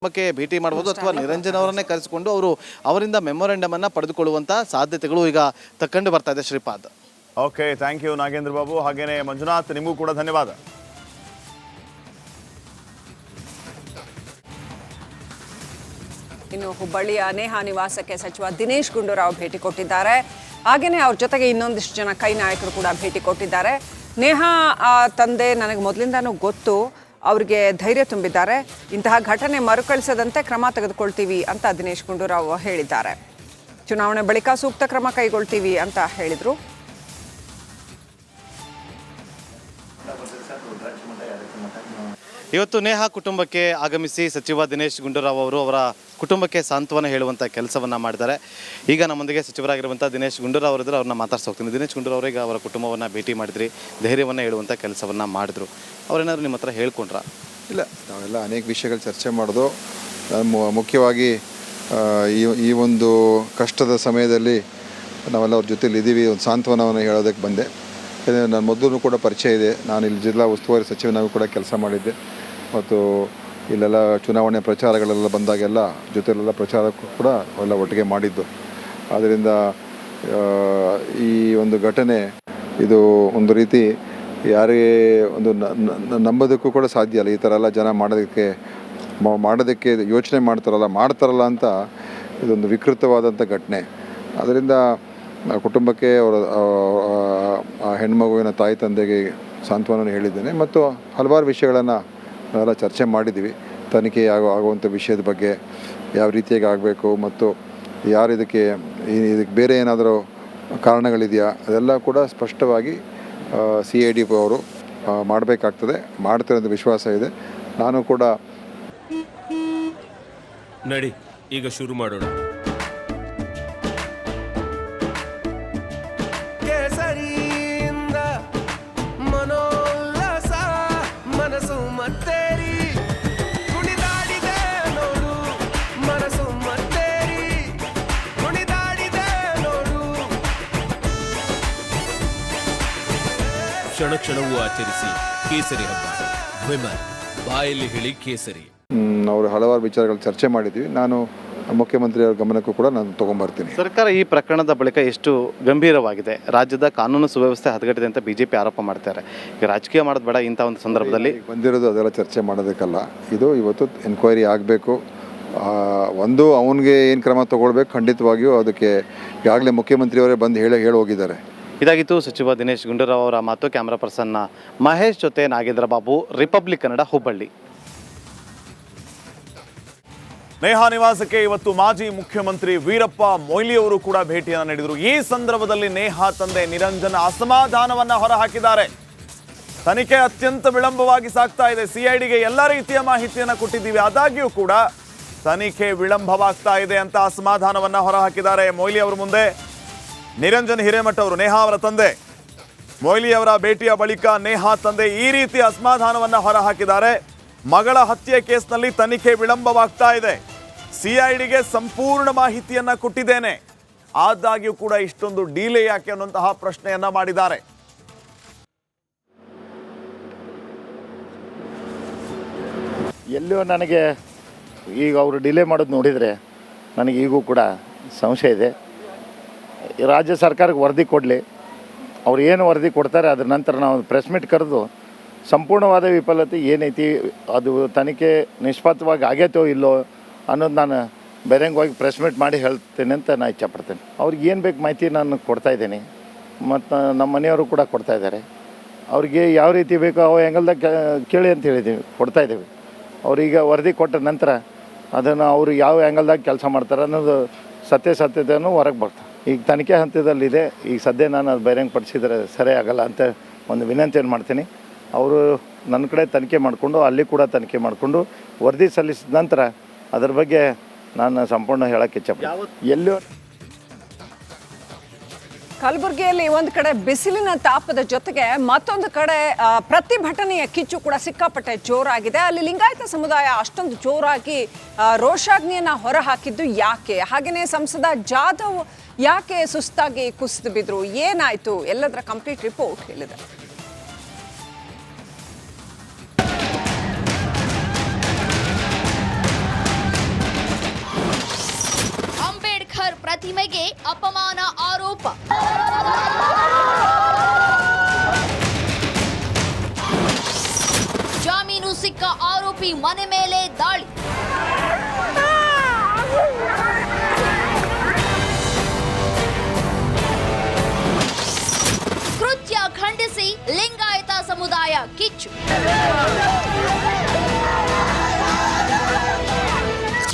ಕುಟುಂಬಕ್ಕೆ ಭೇಟಿ ಮಾಡಬಹುದು ಅಥವಾ ನಿರಂಜನ್ ಅವರನ್ನೇ ಕರೆಸಿಕೊಂಡು ಅವರಿಂದ ಮೆಮೊರಂಡಮ್ ಅನ್ನು ಪಡೆದುಕೊಳ್ಳುವಂತ ಸಾಧ್ಯತೆಗಳು ಈಗ ತಕ್ಕಂಡು ಬರ್ತಾ ಇದೆ Shripad. Okay, thank you Nagendra Babu. ಹಾಗೇನೆ ಮಂಜುನಾಥ್, ನಿಮಗೂ ಕೂಡ ಧನ್ಯವಾದ. ಇನ್ನು ಹುಬ್ಬಳ್ಳಿಯ ನೇಹಾ ನಿವಾಸಕ್ಕೆ ಸಚಿವ ದಿನೇಶ್ ಗುಂಡೂರಾವ್ ಭೇಟಿ ಕೊಟ್ಟಿದ್ದಾರೆ. ಹಾಗೆಯೇ ಅವ್ರ ಜೊತೆಗೆ ಇನ್ನೊಂದಿಷ್ಟು ಜನ ಕೈ ನಾಯಕರು ಕೂಡ ಭೇಟಿ ಕೊಟ್ಟಿದ್ದಾರೆ. ನೇಹಾ ತಂದೆ ನನಗೆ ಮೊದಲಿಂದನೂ ಗೊತ್ತು, ಅವ್ರಿಗೆ ಧೈರ್ಯ ತುಂಬಿದ್ದಾರೆ. ಇಂತಹ ಘಟನೆ ಮರುಕಳಿಸದಂತೆ ಕ್ರಮ ತೆಗೆದುಕೊಳ್ತೀವಿ ಅಂತ ದಿನೇಶ್ ಗುಂಡೂರಾವ್ ಹೇಳಿದ್ದಾರೆ. ಚುನಾವಣೆ ಬಳಿಕ ಸೂಕ್ತ ಕ್ರಮ ಕೈಗೊಳ್ತೀವಿ ಅಂತ ಹೇಳಿದರು. ಇವತ್ತು ನೇಹಾ ಕುಟುಂಬಕ್ಕೆ ಆಗಮಿಸಿ ಸಚಿವ ದಿನೇಶ್ ಗುಂಡೂರಾವ್ ಅವರ ಕುಟುಂಬಕ್ಕೆ ಸಾಂತ್ವನ ಹೇಳುವಂಥ ಕೆಲಸವನ್ನು ಮಾಡಿದ್ದಾರೆ. ಈಗ ನಮ್ಮೊಂದಿಗೆ ಸಚಿವರಾಗಿರುವಂಥ ದಿನೇಶ್ ಗುಂಡೂರಾವ್ ಅವರಿದ್ದರೆ ಅವ್ರನ್ನ ಮಾತಾಡ್ಸೋಗ್ತೀನಿ. ದಿನೇಶ್ ಗುಂಡೂರಾವ್ ಅವರಿಗೆ ಅವರ ಕುಟುಂಬವನ್ನು ಭೇಟಿ ಮಾಡಿದ್ರಿ, ಧೈರ್ಯವನ್ನು ಹೇಳುವಂಥ ಕೆಲಸವನ್ನು ಮಾಡಿದ್ರು. ಅವರೇನಾದ್ರು ನಿಮ್ಮ ಹತ್ರ ಹೇಳ್ಕೊಂಡ್ರಾ? ಇಲ್ಲ, ನಾವೆಲ್ಲ ಅನೇಕ ವಿಷಯಗಳು ಚರ್ಚೆ ಮಾಡೋದು. ಮುಖ್ಯವಾಗಿ ಈ ಒಂದು ಕಷ್ಟದ ಸಮಯದಲ್ಲಿ ನಾವೆಲ್ಲ ಅವ್ರ ಜೊತೆಲಿ ಇದ್ದೀವಿ, ಒಂದು ಸಾಂತ್ವನವನ್ನು ಹೇಳೋದಕ್ಕೆ ಬಂದೆ. ನನ್ನ ಮೊದಲು ಕೂಡ ಪರಿಚಯ ಇದೆ. ನಾನು ಇಲ್ಲಿ ಜಿಲ್ಲಾ ಉಸ್ತುವಾರಿ ಸಚಿವನಾಗೂ ಕೂಡ ಕೆಲಸ ಮಾಡಿದ್ದೆ ಮತ್ತು ಇಲ್ಲೆಲ್ಲ ಚುನಾವಣೆ ಪ್ರಚಾರಗಳೆಲ್ಲ ಬಂದಾಗೆಲ್ಲ ಜೊತೆಲೆಲ್ಲ ಪ್ರಚಾರಕ್ಕೂ ಕೂಡ ಅವೆಲ್ಲ ಒಟ್ಟಿಗೆ ಮಾಡಿದ್ದು. ಆದ್ದರಿಂದ ಈ ಒಂದು ಘಟನೆ ಇದು ಒಂದು ರೀತಿ ಯಾರಿಗೆ ಒಂದು ನಂಬೋದಕ್ಕೂ ಕೂಡ ಸಾಧ್ಯ ಇಲ್ಲ. ಈ ಥರ ಎಲ್ಲ ಜನ ಮಾಡೋದಕ್ಕೆ ಯೋಚನೆ ಮಾಡ್ತಾರಲ್ಲ ಅಂತ ಇದೊಂದು ವಿಕೃತವಾದಂಥ ಘಟನೆ. ಅದರಿಂದ ಕುಟುಂಬಕ್ಕೆ ಅವರ ಹೆಣ್ಮಗುವಿನ ತಾಯಿ ತಂದೆಗೆ ಸಾಂತ್ವನ ಹೇಳಿದ್ದೇನೆ ಮತ್ತು ಹಲವಾರು ವಿಷಯಗಳನ್ನು ನಾವೆಲ್ಲ ಚರ್ಚೆ ಮಾಡಿದ್ದೀವಿ. ತನಿಖೆ ಆಗುವಂಥ ವಿಷಯದ ಬಗ್ಗೆ ಯಾವ ರೀತಿಯಾಗಿ ಆಗಬೇಕು ಮತ್ತು ಯಾರು ಇದಕ್ಕೆ ಬೇರೆ ಏನಾದರೂ ಕಾರಣಗಳಿದೆಯಾ ಅದೆಲ್ಲ ಕೂಡ ಸ್ಪಷ್ಟವಾಗಿ CID ಅವರು ಮಾಡಬೇಕಾಗ್ತದೆ, ಮಾಡ್ತಾರೆ ಅಂತ ವಿಶ್ವಾಸ ಇದೆ. ನಾನು ಕೂಡ ನಡಿ ಈಗ ಶುರು ಮಾಡೋಣ. ಕ್ಷಣ ಕ್ಷಣವೂ ಆಚರಿಸಿ ಕೇಸರಿ ಹಬ್ಬ. ವಿಮಲ್ ಬಾಯಲ್ಲಿ ಹೇಳಿ ಕೇಸರಿ. ಅವರು ಹಲವಾರು ವಿಚಾರಗಳು ಚರ್ಚೆ ಮಾಡಿದ್ವಿ. ನಾನು ಮುಖ್ಯಮಂತ್ರಿಯವರ ಗಮನಕ್ಕೂ ಕೂಡ ನಾನು ತೊಗೊಂಡ್ಬರ್ತೀನಿ. ಸರ್ಕಾರ ಈ ಪ್ರಕರಣದ ಬಳಿಕ ಎಷ್ಟು ಗಂಭೀರವಾಗಿದೆ, ರಾಜ್ಯದ ಕಾನೂನು ಸುವ್ಯವಸ್ಥೆ ಹದಗೆಟ್ಟಿದೆ ಅಂತ BJP ಆರೋಪ ಮಾಡ್ತಾರೆ. ಈಗ ರಾಜಕೀಯ ಮಾಡೋದು ಬೇಡ ಇಂಥ ಒಂದು ಸಂದರ್ಭದಲ್ಲಿ. ಬಂದಿರೋದು ಅದೆಲ್ಲ ಚರ್ಚೆ ಮಾಡೋದಕ್ಕಲ್ಲ. ಇದು ಇವತ್ತು ಎನ್ಕ್ವೈರಿ ಆಗಬೇಕು. ಒಂದು ಅವನಿಗೆ ಏನು ಕ್ರಮ ತೊಗೊಳ್ಬೇಕು, ಖಂಡಿತವಾಗಿಯೂ ಅದಕ್ಕೆ ಈಗಾಗಲೇ ಮುಖ್ಯಮಂತ್ರಿಯವರೇ ಬಂದು ಹೇಳಿ ಹೋಗಿದ್ದಾರೆ. ಇದಾಗಿತ್ತು ಸಚಿವ ದಿನೇಶ್ ಗುಂಡೂರಾವ್ ಅವರ ಮಾತು. ಕ್ಯಾಮ್ರಾ ಪರ್ಸನ್ ಮಹೇಶ್ ಜೊತೆ ನಾಗೇಂದ್ರ ಬಾಬು, ರಿಪಬ್ಲಿಕ್ ಕನ್ನಡ, ಹುಬ್ಬಳ್ಳಿ. ನೇಹಾ ನಿವಾಸಕ್ಕೆ ಇವತ್ತು ಮಾಜಿ ಮುಖ್ಯಮಂತ್ರಿ ವೀರಪ್ಪ ಮೊಯ್ಲಿ ಅವರು ಕೂಡ ಭೇಟಿಯನ್ನು ನೀಡಿದರು. ಈ ಸಂದರ್ಭದಲ್ಲಿ ನೇಹಾ ತಂದೆ ನಿರಂಜನ್ ಅಸಮಾಧಾನವನ್ನ ಹೊರಹಾಕಿದ್ದಾರೆ. ತನಿಖೆ ಅತ್ಯಂತ ವಿಳಂಬವಾಗಿ ಸಾಗ್ತಾ ಇದೆ. CIDಗೆ ಎಲ್ಲ ರೀತಿಯ ಮಾಹಿತಿಯನ್ನು ಕೊಟ್ಟಿದ್ದೀವಿ, ಆದಾಗ್ಯೂ ಕೂಡ ತನಿಖೆ ವಿಳಂಬವಾಗ್ತಾ ಇದೆ ಅಂತ ಅಸಮಾಧಾನವನ್ನ ಹೊರಹಾಕಿದ್ದಾರೆ. ಮೊಯ್ಲಿ ಅವರ ಮುಂದೆ ನಿರಂಜನ್ ಹಿರೇಮಠ ಅವರು, ನೇಹಾ ಅವರ ತಂದೆ, ಮೊಯ್ಲಿ ಅವರ ಭೇಟಿಯ ಬಳಿಕ ನೇಹಾ ತಂದೆ ಈ ರೀತಿ ಅಸಮಾಧಾನವನ್ನ ಹೊರಹಾಕಿದ್ದಾರೆ. ಮಗಳ ಹತ್ಯೆ ಕೇಸ್ನಲ್ಲಿ ತನಿಖೆ ವಿಳಂಬವಾಗ್ತಾ ಇದೆ. CIDಗೆ ಸಂಪೂರ್ಣ ಮಾಹಿತಿಯನ್ನ ಕೊಟ್ಟಿದ್ದೇನೆ, ಆದಾಗ್ಯೂ ಕೂಡ ಇಷ್ಟೊಂದು ಡಿಲೇ ಯಾಕೆ ಅನ್ನುವಂತಹ ಪ್ರಶ್ನೆಯನ್ನ ಮಾಡಿದ್ದಾರೆ. ಎಲ್ಲೋ ನನಗೆ ಈಗ ಅವರು ಡಿಲೇ ಮಾಡೋದು ನೋಡಿದರೆ ನನಗೆ ಈಗೂ ಕೂಡ ಸಂಶಯ ಇದೆ. ರಾಜ್ಯ ಸರ್ಕಾರಕ್ಕೆ ವರದಿ ಕೊಡಲಿ, ಅವ್ರು ಏನು ವರದಿ ಕೊಡ್ತಾರೆ ಅದ್ರ ನಂತರ ನಾವು ಪ್ರೆಸ್ ಮೀಟ್ ಕರೆದು ಸಂಪೂರ್ಣವಾದ ವಿಫಲತೆ ಏನೈತಿ, ಅದು ತನಿಖೆ ನಿಷ್ಪಕ್ಷವಾಗಿ ಆಗೈತೋ ಇಲ್ಲೋ ಅನ್ನೋದು ನಾನು ಬೇರೆಂಗಾಗಿ ಪ್ರೆಸ್ ಮೀಟ್ ಮಾಡಿ ಹೇಳ್ತೇನೆ ಅಂತ ನಾನು ಇಚ್ಛೆಪಡ್ತೇನೆ. ಅವ್ರಿಗೆ ಏನು ಬೇಕು ಮಾಹಿತಿ ನಾನು ಕೊಡ್ತಾಯಿದ್ದೀನಿ ಮತ್ತು ನಮ್ಮ ಮನೆಯವರು ಕೂಡ ಕೊಡ್ತಾಯಿದ್ದಾರೆ. ಅವ್ರಿಗೆ ಯಾವ ರೀತಿ ಬೇಕೋ ಅವು ಆ್ಯಂಗಲ್ದಾಗ ಕೇಳಿ ಅಂತ ಹೇಳಿದ್ದೀವಿ, ಕೊಡ್ತಾಯಿದ್ದೀವಿ. ಅವ್ರೀಗ ವರದಿ ಕೊಟ್ಟ ನಂತರ ಅದನ್ನು ಅವರು ಯಾವ ಆ್ಯಂಗಲ್ದಾಗ ಕೆಲಸ ಮಾಡ್ತಾರೆ ಅನ್ನೋದು ಸತ್ಯತೆಯನ್ನು ಹೊರಗೆ ಬರ್ತಾರೆ. ಈಗ ತನಿಖೆ ಹಂತದಲ್ಲಿದೆ. ಈಗ ಸದ್ಯ ನಾನು ಅದು ಬಹಿರಂಗ ಪಡಿಸಿದರೆ ಸರಿ ಆಗಲ್ಲ ಅಂತ ಒಂದು ವಿನಂತಿಯನ್ನು ಮಾಡ್ತೀನಿ. ಅವರು ನನ್ನ ಕಡೆ ತನಿಖೆ ಮಾಡಿಕೊಂಡು ಅಲ್ಲಿ ಕೂಡ ತನಿಖೆ ಮಾಡಿಕೊಂಡು ವರದಿ ಸಲ್ಲಿಸಿದ ನಂತರ ಅದರ ಬಗ್ಗೆ ನಾನು ಸಂಪೂರ್ಣ ಹೇಳೋಕ್ಕೆ ಇಚ್ಛೆಪಡ್ತೀನಿ. ಎಲ್ಲೋ ಕಲಬುರಗಿಯಲ್ಲಿ ಒಂದು ಕಡೆ ಬಿಸಿಲಿನ ತಾಪದ ಜೊತೆಗೆ ಮತ್ತೊಂದು ಕಡೆ ಪ್ರತಿಭಟನೆಯ ಕಿಚ್ಚು ಕೂಡ ಸಿಕ್ಕಾಪಟ್ಟೆ ಜೋರಾಗಿದೆ. ಅಲ್ಲಿ ಲಿಂಗಾಯತ ಸಮುದಾಯ ಅಷ್ಟೊಂದು ಜೋರಾಗಿ ರೋಷಾಗ್ನಿಯನ್ನ ಹೊರಹಾಕಿದ್ದು ಯಾಕೆ? ಹಾಗೆಯೇ ಸಂಸದ ಜಾಧವ್ ಯಾಕೆ ಸುಸ್ತಾಗಿ ಕುಸಿದು ಬಿದ್ರು? ಏನಾಯ್ತು? ಎಲ್ಲದರ ಕಂಪ್ಲೀಟ್ ರಿಪೋರ್ಟ್ ಹೇಳಿದೆ. ಪ್ರತಿಮೆಗೆ ಅಪಮಾನ ಆರೋಪ. ಜಾಮೀನು ಸಿಕ್ಕ ಆರೋಪಿ ಮನೆ ಮೇಲೆ ದಾಳಿ. ಕೃತ್ಯ ಖಂಡಿಸಿ ಲಿಂಗಾಯತ ಸಮುದಾಯ ಕಿಚ್ಚು.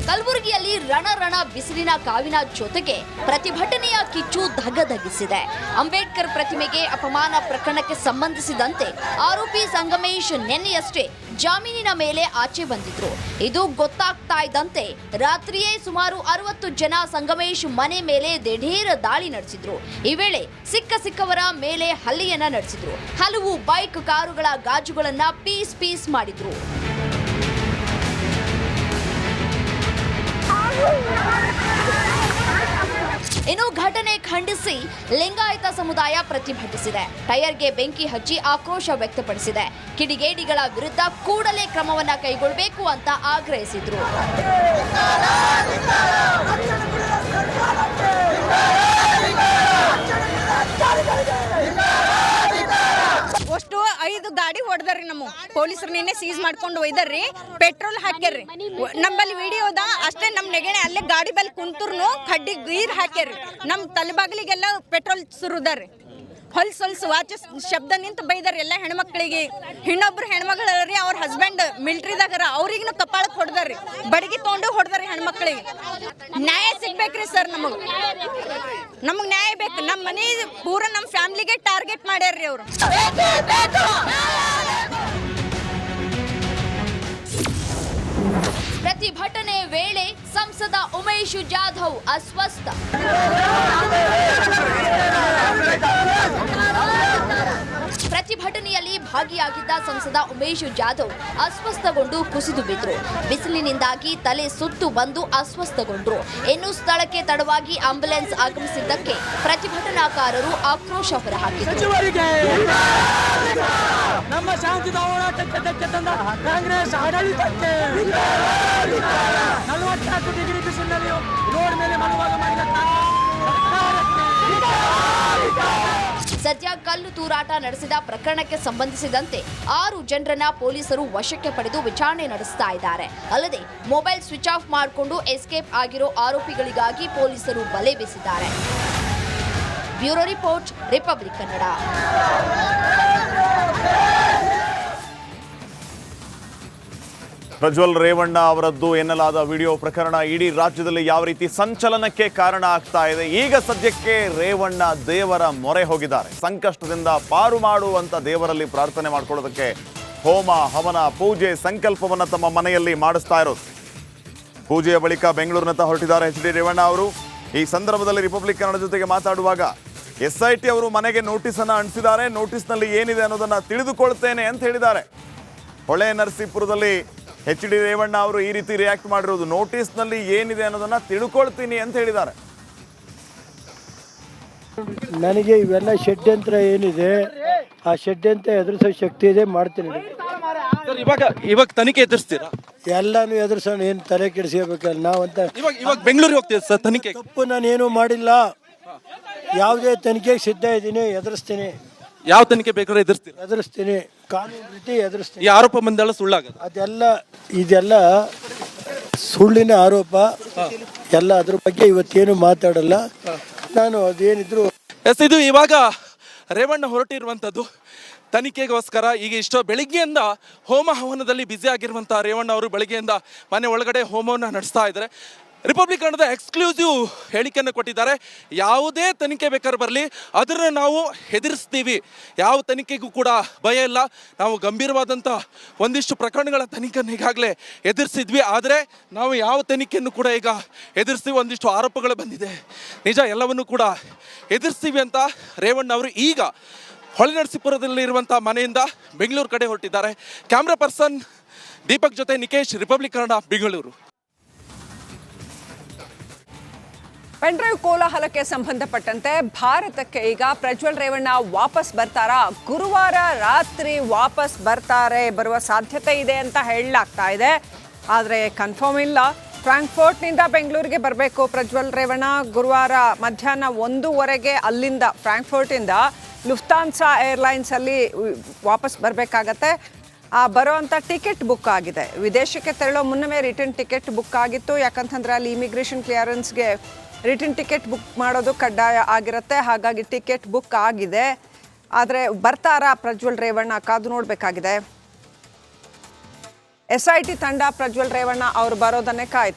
ಕಲಬುರಗಿಯಲ್ಲಿ ರಣ ಬಿಸಿಲಿನ ಕಾವಿನ ಜೊತೆಗೆ ಪ್ರತಿಭಟನೆಯ ಕಿಚ್ಚು ಧಗಧಗಿಸಿದೆ. ಅಂಬೇಡ್ಕರ್ ಪ್ರತಿಮೆಗೆ ಅಪಮಾನ ಪ್ರಕರಣಕ್ಕೆ ಸಂಬಂಧಿಸಿದಂತೆ ಆರೋಪಿ ಸಂಗಮೇಶ್ ನಿನ್ನೆಯಷ್ಟೇ ಜಾಮೀನಿನ ಮೇಲೆ ಆಚೆ ಬಂದಿದ್ರು. ಇದು ಗೊತ್ತಾಗ್ತಾ ಇದ್ದಂತೆ ರಾತ್ರಿಯೇ ಸುಮಾರು 60 ಜನ ಸಂಗಮೇಶ್ ಮನೆ ಮೇಲೆ ದಿಢೀರ್ ದಾಳಿ ನಡೆಸಿದ್ರು. ಈ ವೇಳೆ ಸಿಕ್ಕವರ ಮೇಲೆ ಹಲ್ಲೆಯನ್ನ ನಡೆಸಿದ್ರು. ಹಲವು ಬೈಕ್, ಕಾರುಗಳ ಗಾಜುಗಳನ್ನ ಪೀಸ್ ಮಾಡಿದ್ರು. ಇನ್ನು ಘಟನೆ ಖಂಡಿಸಿ ಲಿಂಗಾಯತ ಸಮುದಾಯ ಪ್ರತಿಭಟಿಸಿದೆ. ಟೈರ್ಗೆ ಬೆಂಕಿ ಹಚ್ಚಿ ಆಕ್ರೋಶ ವ್ಯಕ್ತಪಡಿಸಿದೆ. ಕಿಡಿಗೇಡಿಗಳ ವಿರುದ್ಧ ಕೂಡಲೇ ಕ್ರಮವನ್ನ ಕೈಗೊಳ್ಳಬೇಕು ಅಂತ ಆಗ್ರಹಿಸಿದ್ರು. ಅಷ್ಟು 5 ಗಾಡಿ ಹೊಡೆದ್ರಿ. ನಮ್ಮ ಪೊಲೀಸರು ನಿನ್ನೆ ಸೀಸ್ ಮಾಡ್ಕೊಂಡು ಒಯ್ದಾರ್ರಿ. ಪೆಟ್ರೋಲ್ ಹಾಕ್ಯಾರ್ರಿ. ನಮ್ಮಲ್ಲಿ ವಿಡಿಯೋದ ಅಷ್ಟೇ. ನಮ್ಮ ನೆಗಣೆ ಅಲ್ಲೇ ಗಾಡಿ ಬಲ್ಲಿ ಕುಂತರ್ನು ಕಡ್ಡಿ ಗೀರ್ ಹಾಕ್ಯಾರ್ರಿ. ನಮ್ಮ ತಲೆಬಾಗಿಲಿಗೆಲ್ಲ ಪೆಟ್ರೋಲ್ ಸುರುದಾರ್ರಿ. ಹೊಲ್ಸೊಲ್ಸು ವಾಚ ಶಬ್ದ ನಿಂತು ಬೈದಾರ ಎಲ್ಲ ಹೆಣ್ಮಕ್ಳಿಗೆ. ಇನ್ನೊಬ್ರು ಹೆಣ್ಮಕ್ಳ್ರಿ, ಅವ್ರ ಹಸ್ಬೆಂಡ್ ಮಿಲ್ಟ್ರಿದಾಗರ, ಅವ್ರಿಗೂ ಕಪಾಳಕ್ಕೆ ಹೊಡೆದಾರ್ರಿ. ಬಡಗಿ ತೊಗೊಂಡು ಹೊಡೆದಾರಿ ಹೆಣ್ಮಕ್ಳಿಗೆ. ನ್ಯಾಯ ಸಿಗ್ಬೇಕ್ರಿ ಸರ್. ನಮಗ್ ನ್ಯಾಯ ಬೇಕು. ನಮ್ಮ ಮನೆ ಪೂರ ನಮ್ಮ ಫ್ಯಾಮಿಲಿಗೆ ಟಾರ್ಗೆಟ್ ಮಾಡ್ಯಾರ್ರಿ ಅವರು. ಪ್ರತಿಭಟನೆ ವೇಳೆ ಸಂಸದ ಉಮೇಶ್ ಜಾಧವ್ ಅಸ್ವಸ್ಥ. ಪ್ರತಿಭಟನೆಯಲ್ಲಿ ಭಾಗಿಯಾಗಿದ್ದ ಸಂಸದ ಉಮೇಶ್ ಜಾಧವ್ ಅಸ್ವಸ್ಥಗೊಂಡು ಕುಸಿದು ಬಿದ್ರು. ಬಿಸಿಲಿನಿಂದಾಗಿ ತಲೆ ಸುತ್ತು ಬಂದು ಅಸ್ವಸ್ಥಗೊಂಡ್ರು. ಇನ್ನು ಸ್ಥಳಕ್ಕೆ ತಡವಾಗಿ ಆಂಬ್ಯುಲೆನ್ಸ್ ಆಗಮಿಸಿದ್ದಕ್ಕೆ ಪ್ರತಿಭಟನಾಕಾರರು ಆಕ್ರೋಶ ಹೊರಹಾಕಿದರು. ನಮ್ಮ ಶಾಂತಿದ ಹೋರಾಟಕ್ಕೆ ಧಕ್ಕೆ ತಂದ ಕಾಂಗ್ರೆಸ್ ಆಡಳಿತಕ್ಕೆ 44 ಡಿಗ್ರಿ ಬಿಸಿಲಿನಲ್ಲಿ ರೋಡ್ ಮೇಲೆ ಮಲಗುವಾಗ ಮಾಡಿದ ಸದ್ಯ ಕಲ್ಲು ತೂರಾಟ ನಡೆಸಿದ ಪ್ರಕರಣಕ್ಕೆ ಸಂಬಂಧಿಸಿದಂತೆ 6 ಜನರನ್ನ ಪೊಲೀಸರು ವಶಕ್ಕೆ ಪಡೆದು ವಿಚಾರಣೆ ನಡೆಸ್ತಾ ಇದ್ದಾರೆ. ಅಲ್ಲದೆ ಮೊಬೈಲ್ ಸ್ವಿಚ್ ಆಫ್ ಮಾಡಿಕೊಂಡು ಎಸ್ಕೇಪ್ ಆಗಿರೋ ಆರೋಪಿಗಳಿಗಾಗಿ ಪೊಲೀಸರು ಬಲೆ ಬೀಸಿದ್ದಾರೆ. Bureau report, republic Kannada. Prajwal Revanna ಅವರದ್ದು ಎನ್ನಲಾದ ವಿಡಿಯೋ ಪ್ರಕರಣ ಇಡೀ ರಾಜ್ಯದಲ್ಲಿ ಯಾವ ರೀತಿ ಸಂಚಲನಕ್ಕೆ ಕಾರಣ ಆಗ್ತಾ ಇದೆ. ಈಗ ಸದ್ಯಕ್ಕೆ ರೇವಣ್ಣ ದೇವರ ಮೊರೆ ಹೋಗಿದ್ದಾರೆ. ಸಂಕಷ್ಟದಿಂದ ಪಾರು ಮಾಡುವಂತ ದೇವರಲ್ಲಿ ಪ್ರಾರ್ಥನೆ ಮಾಡ್ಕೊಳ್ಳೋದಕ್ಕೆ ಹೋಮ, ಹವನ, ಪೂಜೆ, ಸಂಕಲ್ಪವನ್ನ ತಮ್ಮ ಮನೆಯಲ್ಲಿ ಮಾಡಿಸ್ತಾ ಇರೋದು. ಪೂಜೆಯ ಬಳಿಕ ಬೆಂಗಳೂರಿನತ್ತ ಹೊರಟಿದ್ದಾರೆ ಎಚ್ ಡಿ ರೇವಣ್ಣ ಅವರು. ಈ ಸಂದರ್ಭದಲ್ಲಿ ರಿಪಬ್ಲಿಕ್ ಕನ್ನಡ ಜೊತೆಗೆ ಮಾತಾಡುವಾಗ SIT ಅವರು ಮನೆಗೆ ನೋಟಿಸನ್ನು ಅಂಟಿಸಿದ್ದಾರೆ. ನೋಟಿಸ್ನಲ್ಲಿ ಏನಿದೆ ಅನ್ನೋದನ್ನ ತಿಳಿದುಕೊಳ್ತೇನೆ ಅಂತ ಹೇಳಿದ್ದಾರೆ. ಹೊಳೆ ನರಸೀಪುರದಲ್ಲಿ ಎಚ್ ಡಿ ರೇವಣ್ಣ ಅವರು ಈ ರೀತಿ ರಿಯಾಕ್ಟ್ ಮಾಡಿರೋದು, ನೋಟಿಸ್ನಲ್ಲಿ ಏನಿದೆ ಅನ್ನೋದನ್ನ ತಿಳ್ಕೊಳ್ತೀನಿ ಅಂತ ಹೇಳಿದ್ದಾರೆ. ನನಗೆ ಇವೆಲ್ಲ ಷಡ್ಯಂತ್ರ ಏನಿದೆ, ಆ ಷಡ್ಯಂತ್ರ ಎದುರಿಸೋ ಶಕ್ತಿ ಇದೆ, ಮಾಡ್ತೀನಿ. ಇವಾಗ ತನಿಖೆ ಎದುರಿಸ್ತೀರಾ? ಎಲ್ಲಾನು ಎದುರಿಸೋಣ, ಏನು ತಲೆ ಕೆಡಿಸ್ಕೋಬೇಕಲ್ಲ ನಾವಂತ. ಇವಾಗ ಬೆಂಗಳೂರಿಗೆ ಹೋಗ್ತೀವಿ ಸರ್ ತನಿಖೆ. ತಪ್ಪು ನಾನೇನು ಮಾಡಿಲ್ಲ. ಯಾವುದೇ ತನಿಖೆಗೆ ಸಿದ್ಧ ಇದ್ದೀನಿ, ಎದುರಿಸ್ತೀನಿ. ಯಾವ ತನಿಖೆ ಬೇಕಾದ್ರೆ ಎದುರಿಸ್ತೀನಿ, ಕಾನೂನು ರೀತಿ ಎದುರಿಸ್ತೀನಿ. ಈ ಆರೋಪ ಬಂದೆಲ್ಲ ಸುಳ್ಳಾಗದು. ಇದೆಲ್ಲ ಸುಳ್ಳಿನ ಆರೋಪ ಎಲ್ಲ. ಅದ್ರ ಬಗ್ಗೆ ಇವತ್ತೇನು ಮಾತಾಡಲ್ಲ ನಾನು. ಅದೇನಿದ್ರು ಇದು ಇವಾಗ ರೇವಣ್ಣ ಹೊರಟಿರುವಂಥದ್ದು ತನಿಖೆಗೋಸ್ಕರ. ಈಗ ಇಷ್ಟೋ ಬೆಳಿಗ್ಗೆಯಿಂದ ಹೋಮ ಹವನದಲ್ಲಿ ಬ್ಯುಸಿ ಆಗಿರುವಂಥ ರೇವಣ್ಣ ಅವರು ಬೆಳಗ್ಗೆಯಿಂದ ಮನೆ ಒಳಗಡೆ ಹೋಮವನ್ನು ನಡೆಸ್ತಾ ಇದ್ದಾರೆ. ರಿಪಬ್ಲಿಕ್ ಕನ್ನಡದ ಎಕ್ಸ್ಕ್ಲೂಸಿವ್ ಹೇಳಿಕೆಯನ್ನು ಕೊಟ್ಟಿದ್ದಾರೆ. ಯಾವುದೇ ತನಿಖೆ ಬೇಕಾದ್ರೆ ಬರಲಿ, ಅದನ್ನು ನಾವು ಎದುರಿಸ್ತೀವಿ. ಯಾವ ತನಿಖೆಗೂ ಕೂಡ ಭಯ ಇಲ್ಲ. ನಾವು ಗಂಭೀರವಾದಂಥ ಒಂದಿಷ್ಟು ಪ್ರಕರಣಗಳ ತನಿಖೆಯನ್ನು ಈಗಾಗಲೇ ಎದುರಿಸಿದ್ವಿ. ಆದರೆ ನಾವು ಯಾವ ತನಿಖೆಯನ್ನು ಕೂಡ ಈಗ ಎದುರಿಸ್ತೀವಿ. ಒಂದಿಷ್ಟು ಆರೋಪಗಳು ಬಂದಿದೆ, ನಿಜ, ಎಲ್ಲವನ್ನು ಕೂಡ ಎದುರಿಸ್ತೀವಿ ಅಂತ ರೇವಣ್ಣ ಅವರು ಈಗ ಹೊಳೆ ನರಸೀಪುರದಲ್ಲಿರುವಂಥ ಮನೆಯಿಂದ ಬೆಂಗಳೂರು ಕಡೆ ಹೊರಟಿದ್ದಾರೆ. ಕ್ಯಾಮ್ರಾ ಪರ್ಸನ್ ದೀಪಕ್ ಜೊತೆ ನಿಕೇಶ್, ರಿಪಬ್ಲಿಕ್ ಕನ್ನಡ, ಬೆಂಗಳೂರು. ಪೆನ್ಡ್ರೈವ್ ಕೋಲಾಹಲಕ್ಕೆ ಸಂಬಂಧಪಟ್ಟಂತೆ ಭಾರತಕ್ಕೆ ಈಗ ಪ್ರಜ್ವಲ್ ರೇವಣ್ಣ ವಾಪಸ್ ಬರ್ತಾರಾ? ಗುರುವಾರ ರಾತ್ರಿ ವಾಪಸ್ ಬರುವ ಸಾಧ್ಯತೆ ಇದೆ ಅಂತ ಹೇಳಲಾಗ್ತಾ ಇದೆ. ಆದರೆ ಕನ್ಫರ್ಮ್ ಇಲ್ಲ. ಫ್ರಾಂಕ್ಫರ್ಟ್ನಿಂದ ಬೆಂಗಳೂರಿಗೆ ಬರಬೇಕು ಪ್ರಜ್ವಲ್ ರೇವಣ್ಣ. ಗುರುವಾರ ಮಧ್ಯಾಹ್ನ 1:15 ಅಲ್ಲಿಂದ ಫ್ರಾಂಕ್ಫರ್ಟಿಂದ ಲುಫ್ತಾನ್ಸಾ ಏರ್ಲೈನ್ಸಲ್ಲಿ ವಾಪಸ್ ಬರಬೇಕಾಗತ್ತೆ. ಬರೋವಂಥ ಟಿಕೆಟ್ ಬುಕ್ ಆಗಿದೆ. ವಿದೇಶಕ್ಕೆ ತೆರಳೋ ಮುನ್ನವೇ ರಿಟರ್ನ್ ಟಿಕೆಟ್ ಬುಕ್ ಆಗಿತ್ತು. ಯಾಕಂತಂದರೆ ಅಲ್ಲಿ ಇಮಿಗ್ರೇಷನ್ ಕ್ಲಿಯರೆನ್ಸ್ಗೆ ರಿಟರ್ನ್ ಟಿಕೆಟ್ ಬುಕ್ ಮಾಡೋದು ಕಡ್ಡಾಯ ಆಗಿರುತ್ತೆ. ಹಾಗಾಗಿ ಟಿಕೆಟ್ ಬುಕ್ ಆಗಿದೆ. ಆದರೆ ಬರ್ತಾರಾ ಪ್ರಜ್ವಲ್ ರೇವಣ್ಣ ಕಾದು ನೋಡಬೇಕಾಗಿದೆ. SIT ತಂಡ ಪ್ರಜ್ವಲ್ ರೇವಣ್ಣ ಅವರು ಬರೋದನ್ನೇ ಕಾಯ್ತಾ